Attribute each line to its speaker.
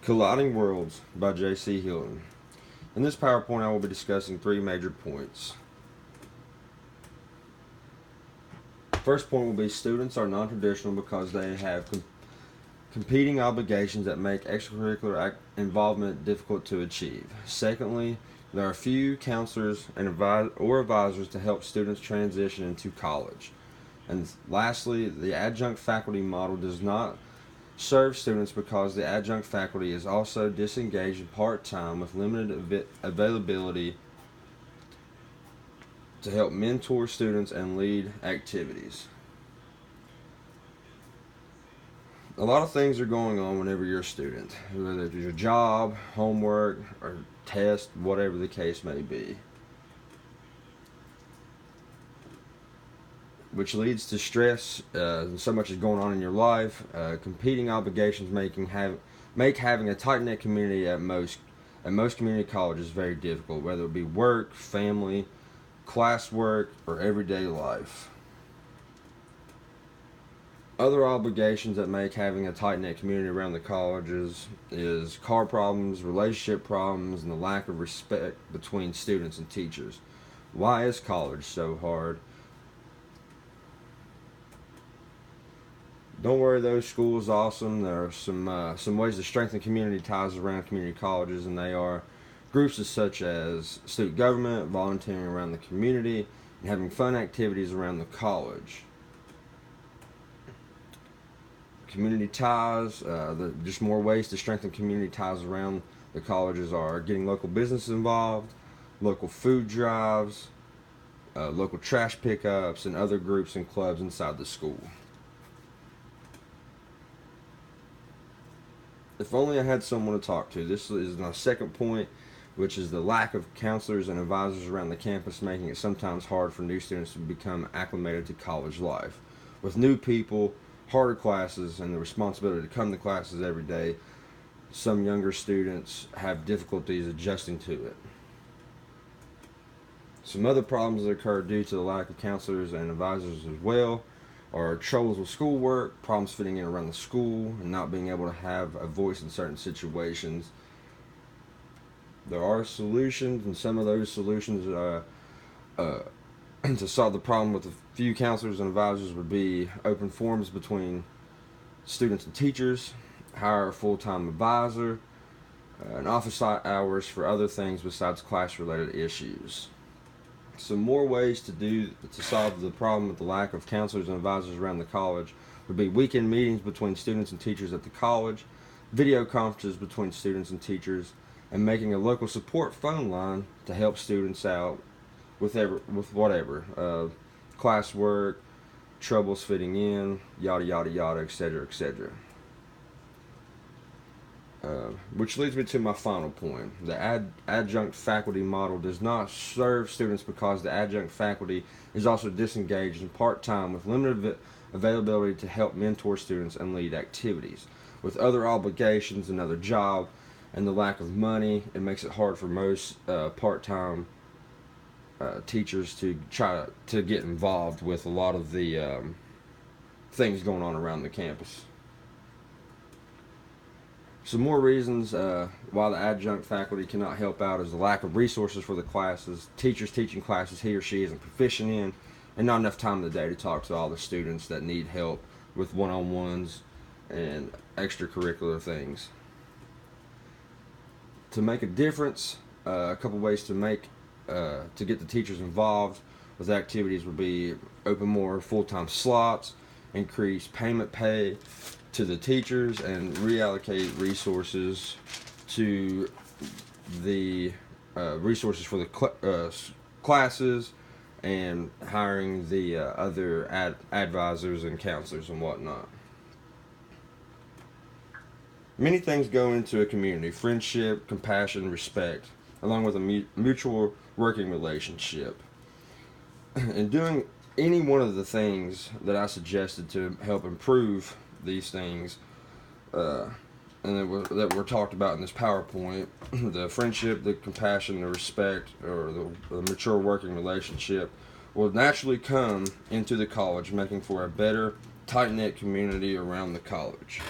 Speaker 1: Colliding Worlds by J.C. Hilton. In this PowerPoint, I will be discussing three major points. First point will be students are non-traditional because they have competing obligations that make extracurricular involvement difficult to achieve. Secondly, there are few counselors and advisors to help students transition into college. And lastly, the adjunct faculty model does not serve students because the adjunct faculty is also disengaged and part-time with limited availability to help mentor students and lead activities. A lot of things are going on whenever you're a student, whether it's your job, homework, or test, whatever the case may be, which leads to stress. So much is going on in your life. Competing obligations make having a tight-knit community at most community colleges very difficult, whether it be work, family, classwork, or everyday life. Other obligations that make having a tight-knit community around the colleges is car problems, relationship problems, and the lack of respect between students and teachers. Why is college so hard? Don't worry though, school is awesome. There are some ways to strengthen community ties around community colleges, and they are groups such as student government, volunteering around the community, and having fun activities around the college. Community ties, just more ways to strengthen community ties around the colleges are getting local businesses involved, local food drives, local trash pickups, and other groups and clubs inside the school. If only I had someone to talk to. This is my second point, which is the lack of counselors and advisors around the campus, making it sometimes hard for new students to become acclimated to college life. With new people, harder classes, and the responsibility to come to classes every day, some younger students have difficulties adjusting to it. Some other problems that occur due to the lack of counselors and advisors as well are troubles with schoolwork, problems fitting in around the school, and not being able to have a voice in certain situations. There are solutions, and some of those solutions to solve the problem with a few counselors and advisors would be open forums between students and teachers, hire a full-time advisor, and office hours for other things besides class-related issues. Some more ways to solve the problem with the lack of counselors and advisors around the college would be weekend meetings between students and teachers at the college, video conferences between students and teachers, and making a local support phone line to help students out with whatever, classwork, troubles fitting in, yada yada yada, etc., etc. Which leads me to my final point. The adjunct faculty model does not serve students because the adjunct faculty is also disengaged and part-time with limited availability to help mentor students and lead activities. With other obligations, another job, and the lack of money, it makes it hard for most part-time teachers to try to get involved with a lot of the things going on around the campus. Some more reasons why the adjunct faculty cannot help out is the lack of resources for the classes, teachers teaching classes he or she isn't proficient in, and not enough time in the day to talk to all the students that need help with one-on-ones and extracurricular things. To make a difference, a couple ways to get the teachers involved with activities would be open more full-time slots, increase payment pay to the teachers, and reallocate resources to the resources for the classes, and hiring the other advisors and counselors and whatnot. Many things go into a community: friendship, compassion, respect, along with a mutual working relationship. And doing any one of the things that I suggested to help improve these things, and that were talked about in this PowerPoint, the friendship, the compassion, the respect, or the mature working relationship, will naturally come into the college, making for a better, tight-knit community around the college.